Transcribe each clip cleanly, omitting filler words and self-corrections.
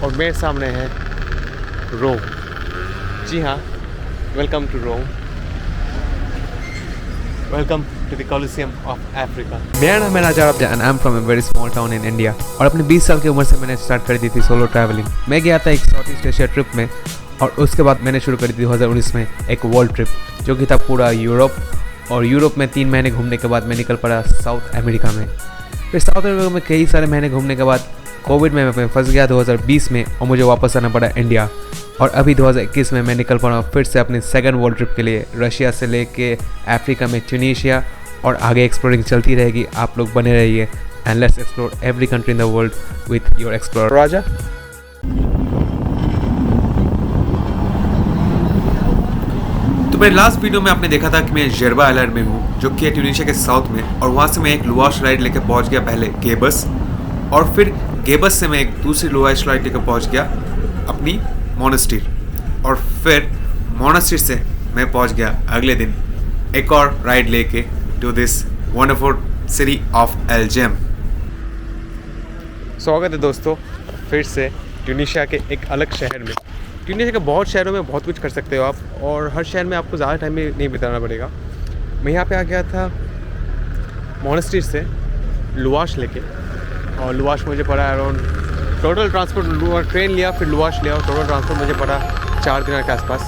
और मेरे सामने है रोम। जी हाँ, welcome to Rome, welcome to the Colosseum of Africa. मेरा नाम है Raja and I am from a very small town in India. और अपने 20 साल की उम्र से मैंने स्टार्ट कर दी थी सोलो ट्रैवलिंग। मैं गया था एक साउथ ईस्ट एशिया ट्रिप में, और उसके बाद मैंने शुरू कर दी 2019 में एक वर्ल्ड ट्रिप, जो कि था पूरा यूरोप। और यूरोप में 3 महीने घूमने के बाद मैं निकल पड़ा साउथ अमेरिका में। फिर साउथ अमेरिका में कई सारे महीने घूमने के बाद कोविड में मैं फंस गया 2020 में, और मुझे वापस आना पड़ा इंडिया। और अभी 2021 में मैं निकल पड़ा फिर से अपनी सेकंड वर्ल्ड ट्रिप के लिए, रशिया से लेके अफ्रीका में ट्यूनीशिया, और आगे एक्सप्लोरिंग चलती रहेगी। आप लोग बने रहिए and let's explore every country in the world with your explorer Raja. तो मेरे लास्ट वीडियो में आपने देखा था कि मैं जेरबा आइलैंड में हूँ, जो कि ट्यूनीशिया के साउथ में। और वहाँ से मैं एक लुआश राइड लेकर पहुँच गया पहले गेबस, और फिर गेबस से मैं एक दूसरी लुआश राइड लेकर पहुँच गया अपनी मोनास्ट्री, और फिर मोनास्ट्री से मैं पहुँच गया अगले दिन एक और राइड लेके to this wonderful city of El Jem. स्वागत है दोस्तों फिर से ट्यूनीशिया के एक अलग शहर में। ट्यूनीशिया के बहुत शहरों में बहुत कुछ कर सकते हो आप, और हर शहर में आपको ज़्यादा टाइम नहीं बिताना पड़ेगा। मैं यहाँ पे आ गया था मोनास्ट्री से लुआश लेके, और लुआश मुझे पड़ा अराउंड टोटल ट्रांसपोर्ट, ट्रेन लिया फिर लुआश लिया, और टोटल ट्रांसपोर्ट मुझे पड़ा 4 दिनों के आसपास।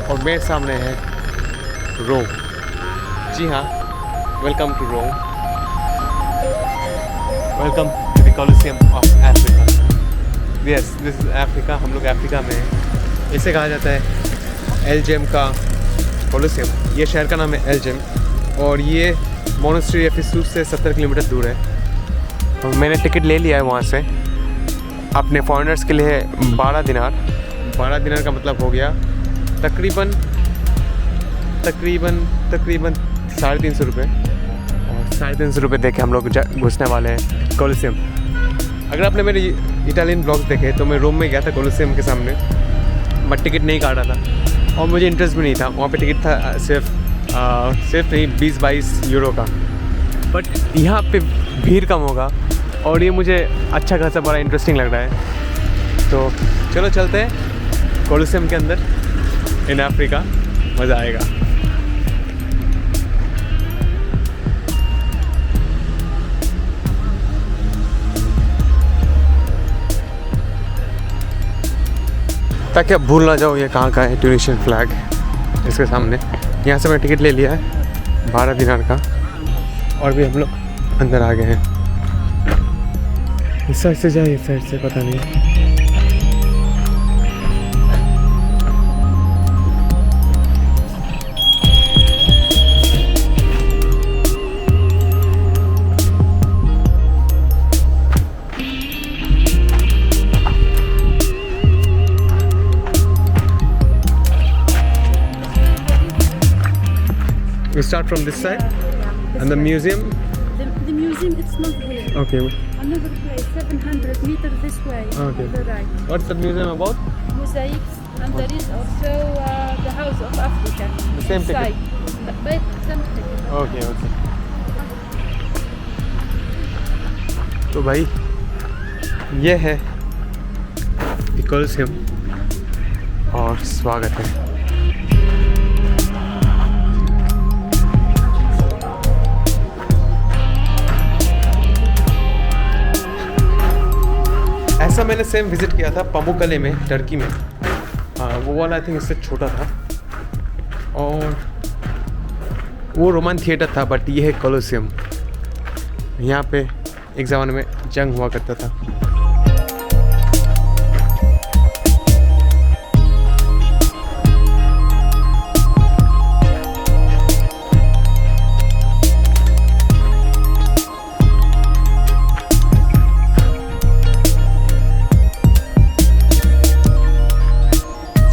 और मेरे सामने है रोम। जी हाँ, welcome to Rome, welcome to the Colosseum of Africa. Yes, this is Africa. हम लोग अफ्रीका में हैं। इसे कहा जाता है एल्जेम का कोलोसियम। ये शहर का नाम है एल्जेम, और ये मोनास्ट्री एफिसुस से 70 किलोमीटर दूर है। और मैंने टिकट ले लिया है वहाँ से अपने फॉरेनर्स के लिए 12 दिनार। 12 दिनार का मतलब हो गया तकरीबन 350 रुपये। और 350 रुपये दे के हम लोग घुसने वाले हैं कोलोसियम। अगर आपने मेरे इटालियन ब्लॉग्स देखे तो मैं रोम में गया था कोलोसियम के सामने, बट टिकट नहीं काटा था, और मुझे इंटरेस्ट भी नहीं था। वहाँ पे टिकट था सिर्फ नहीं 20-22 यूरो का। बट यहाँ पे भीड़ कम होगा, और ये मुझे अच्छा खासा बड़ा इंटरेस्टिंग लग रहा है। तो चलो चलते हैं कोलोसियम के अंदर इन अफ्रीका, मज़ा आएगा। ताकि आप भूल ना जाओ ये कहाँ का है। ट्यूनीशियन फ्लैग इसके सामने। यहाँ से मैं टिकट ले लिया है 12 दिनार का, और भी हम लोग अंदर आ गए हैं। इस साइड से जाए, इस साइड से पता नहीं। We start from this side, and the museum. The museum, it's not here. Okay. Another place, 700 meters this way. Okay. On the right. What's the museum about? Mosaics, and there is also the House of Africa. The same ticket. Side. But same ticket. Okay, okay. तो भाई ये है Colosseum, और स्वागत है। ऐसा मैंने same visit किया था पामुक्कले में, टर्की में। हाँ, वो वाला आई थिंक इससे छोटा था, और वो रोमन थिएटर था। बट ये है कोलोसियम। यहाँ पे एक ज़माने में जंग हुआ करता था।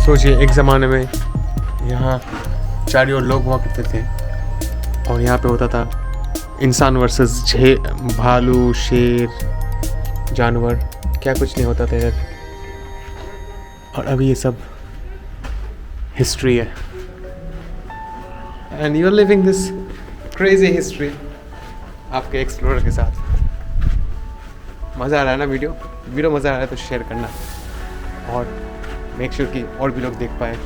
सोचिए एक ज़माने में यहाँ चारों लोग हुआ करते थे, और यहाँ पे होता था इंसान वर्सेस भालू, शेर, जानवर, क्या कुछ नहीं होता था यार। और अभी ये सब हिस्ट्री है, and you are living this crazy history आपके एक्सप्लोरर के साथ। मज़ा आ रहा है ना वीडियो मज़ा आ रहा है तो शेयर करना। और मेक श्योर कि और भी लोग देख पाए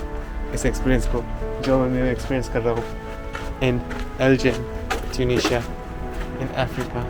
इस एक्सपीरियंस को जो मैं एक्सपीरियंस कर रहा हूँ इन एल्जियम, ट्यूनीशिया, इन अफ्रीका।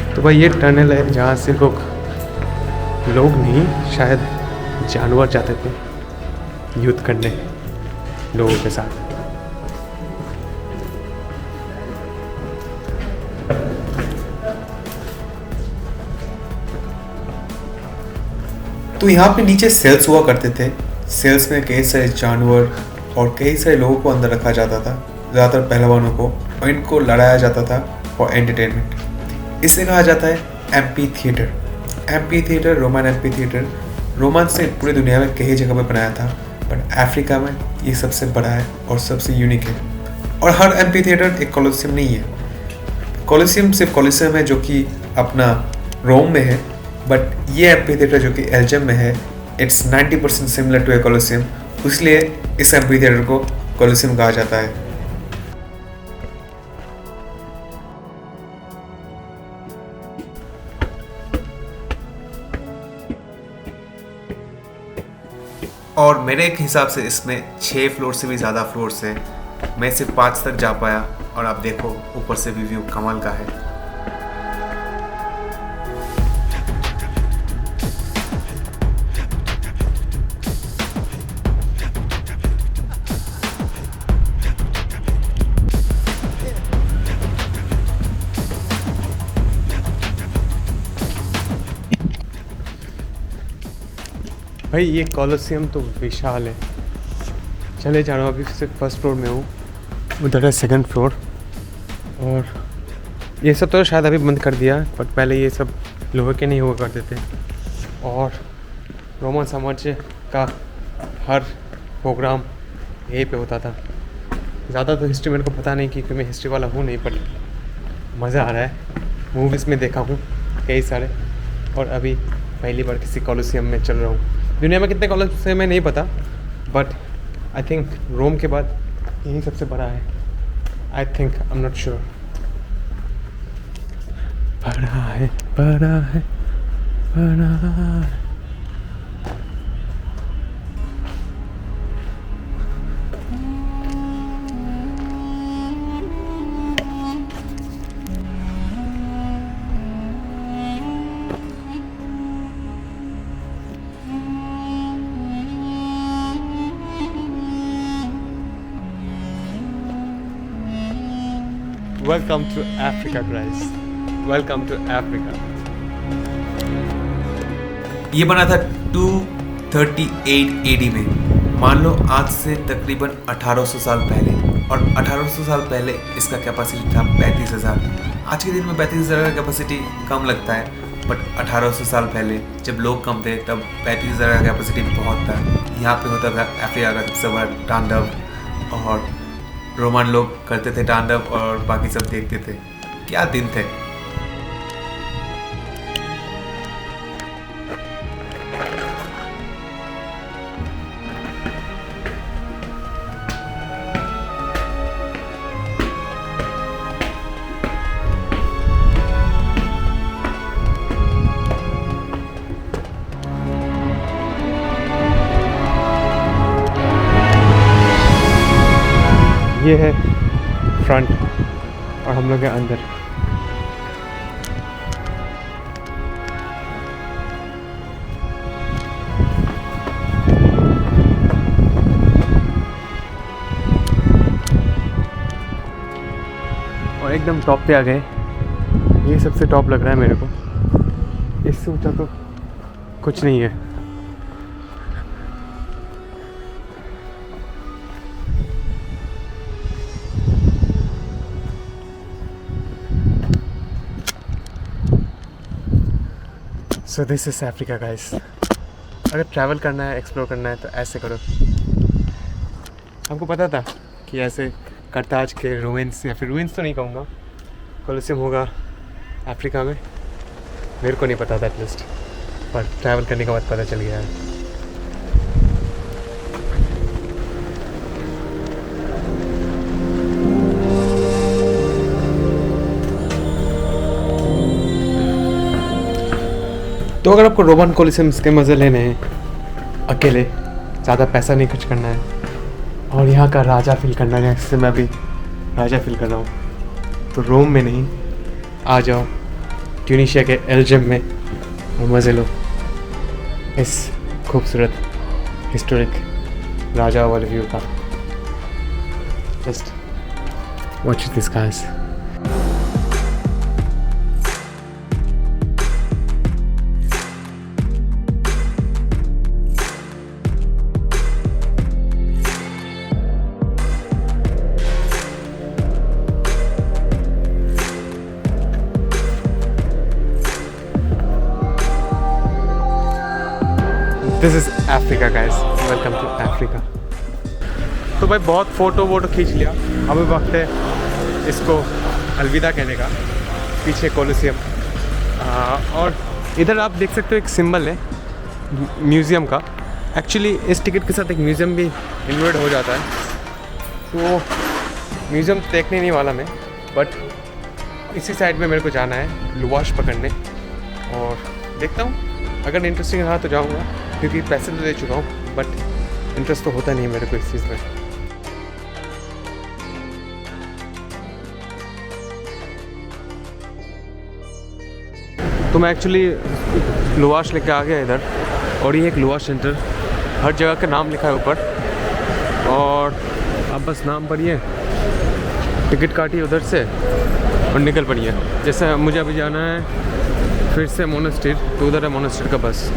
तो भाई ये टनल है जहाँ से लोग नहीं शायद जानवर जाते थे युद्ध करने लोगों के साथ। तो यहाँ पे नीचे सेल्स हुआ करते थे। सेल्स में कई सारे जानवर और कई सारे लोगों को अंदर रखा जाता था, ज़्यादातर पहलवानों को, और इनको लड़ाया जाता था फॉर एंटरटेनमेंट। इसे कहा जाता है amphi theatre. Amphi theatre, Roman amphi theatre, Roman से पूरी दुनिया में कई जगह पे बनाया था, बट अफ्रीका में ये सबसे बड़ा है और सबसे यूनिक है। और हर एम्पी थिएटर एक कोलोसियम नहीं है। कोलोसियम सिर्फ कोलोसियम है जो कि अपना रोम में है, बट ये एम्पी थिएटर जो कि एल्जियम में है, it's 90% similar to a Colosseum, इसलिए इस एम्पी थिएटर को कोलोसियम कहा जाता है। और मेरे एक हिसाब से इसमें 6 फ्लोर से भी ज़्यादा फ्लोर्स हैं। मैं सिर्फ 5 तक जा पाया, और आप देखो ऊपर से भी व्यू कमाल का है। भाई ये कोलोसियम तो विशाल है। चले जा रहा हूँ, अभी सिर्फ फर्स्ट फ्लोर में हूँ, उधर है सेकंड फ्लोर। और ये सब तो शायद अभी बंद कर दिया, बट पहले ये सब लोहे के नहीं हुआ करते थे। और रोमन साम्राज्य का हर प्रोग्राम यहीं पे होता था। ज़्यादा तो हिस्ट्री मेरे को पता नहीं, क्योंकि मैं हिस्ट्री वाला हूँ नहीं, बट मज़ा आ रहा है। मूवीज़ में देखा हूँ कई सारे, और अभी पहली बार किसी कोलोसियम में चल रहा हूँ। दुनिया में कितने कोलोसियम है नहीं पता, बट आई थिंक रोम के बाद यही सबसे बड़ा है। I think, I am not sure. बड़ा है, बड़ा है, बड़ा है। Welcome to Africa, guys. Welcome to Africa. ये बना था 238 AD में। मान लो आज से तकरीबन 1800 साल पहले, और 1800 साल पहले इसका कैपेसिटी था 35,000। आज के दिन में 35,000 का कैपेसिटी कम लगता है, बट 1800 साल पहले जब लोग कम थे तब 35,000 का कैपेसिटी बहुत था। यहाँ पे होता था अफ्रीका का सबसे बड़ा तांडव, और रोमन लोग करते थे तांडव और बाकी सब देखते थे। क्या दिन थे। ये है फ्रंट, और हम लोग हैं अंदर। और एकदम टॉप पे आ गए। ये सबसे टॉप लग रहा है मेरे को, इससे ऊंचा तो कुछ नहीं है। So this is Africa guys. अगर ट्रैवल करना है, एक्सप्लोर करना है तो ऐसे करो। हमको पता था कि ऐसे करताज के रूइंस, या फिर रूइंस तो नहीं कहूँगा, कोलोसियम होगा अफ्रीका में। मेरे को नहीं पता था एटलीस्ट, पर ट्रैवल करने के बाद पता चल गया है। तो अगर आपको रोमन कोलोसियम्स के मज़े लेने हैं अकेले, ज़्यादा पैसा नहीं खर्च करना है और यहाँ का राजा फील करना है, जैसे मैं अभी राजा फील कर रहा हूँ, तो रोम में नहीं, आ जाओ ट्यूनीशिया के एल्जियम में और मज़े लो इस खूबसूरत हिस्टोरिक राजा वाले व्यू का। Just watch this guys. This is Africa guys, welcome to Africa. तो भाई बहुत फ़ोटो खींच लिया, अभी वक्त है इसको अलविदा कहने का। पीछे कोलोसियम और इधर आप देख सकते हो एक सिंबल है म्यूज़ियम का। एक्चुअली इस टिकट के साथ एक म्यूज़ियम भी इंक्लूड हो जाता है, तो म्यूज़ियम देखने नहीं वाला मैं, बट इसी साइड में मेरे को जाना है लुवाश पकड़ने, और देखता हूँ अगर इंटरेस्टिंग रहा तो जाऊँगा, क्योंकि पैसे तो दे चुका हूँ, बट इंटरेस्ट तो होता नहीं है मेरे को इस चीज़ में। तो मैं एक्चुअली लुवाश लेके आ गया इधर, और ये एक लुवाश सेंटर, हर जगह का नाम लिखा है ऊपर, और अब बस नाम पढ़िए, टिकट काटिए उधर से और निकल पड़िए। जैसे मुझे अभी जाना है फिर से मोनेस्ट्री, तो उधर है मोनेस्ट्री का बस।